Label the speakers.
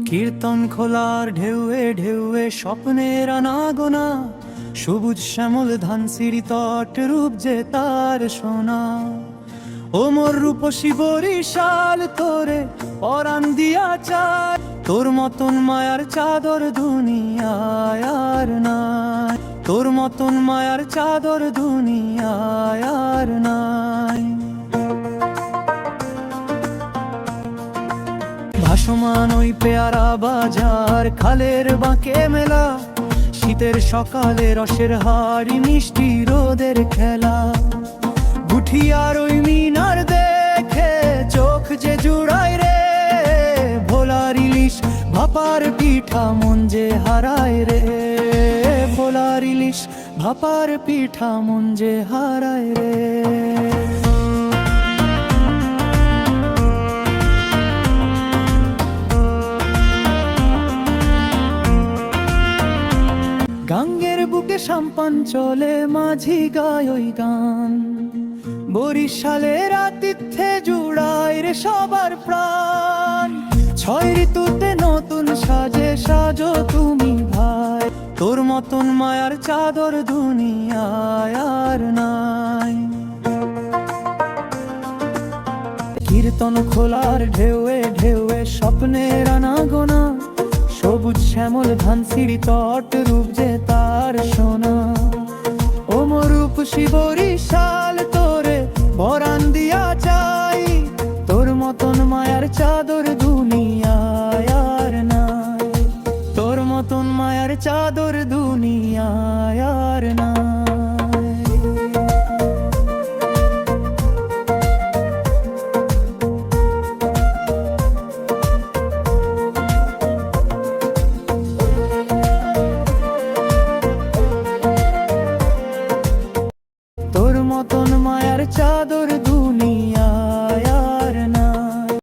Speaker 1: কীর্তন খোলার ঢেউয়ে ঢেউয়ে স্বপ্নের আনাগোনা, সবুজ শ্যামল ধানসিঁড়ি তট রূপ যে তার সোনা। ও মোর রূপসী বরিশাল তোরে পরাণ দিয়া চায়, তোর মতন মায়ার চাদর দুনিয়ায় আর নাই, তোর মতন মায়ার চাদর দুনিয়ায় আর নাই। ভাসমান ওই পেয়ারা বাজার, খালের বাঁকে মেলা, শীতের সকালে রসের হাড়ি, মিষ্টি রোদের খেলা। গুঠিয়ার ওই মিনার দেখে চোখ যে জুড়ায় রে, ভোলার ইলিশ ভাপার পিঠা মন যে হারায় রে, ভোলার ইলিশ ভাপার পিঠা মন যে হারায় রে। গাঙ্গের বুকে সাম্পান চলে, মাঝি গায় ওই গান, বরিশালের আতিথ্যে জুড়ায় রে সবার প্রাণ। ছয় ঋতুতে নতুন সাজে সাজো তুমি ভাই, তোর মতন মায়ার চাদর দুনিয়ায় আর নাই। কীর্তন খোলার ঢেউয়ে ঢেউয়ে স্বপ্নের আনাগোনা, সবুজ শ্যামল ধানসিঁড়ি তট রূপ যে তার সোনা। ও মোর রূপসী বরিশাল তোরে পরাণ দিয়া চাই, তোর মতন মায়ার চাদর দুনিয়ায় আর নাই, তোর মতন মায়ার চাদর দুনিয়ায় আর নাই। তোর মতন মায়ার চাদর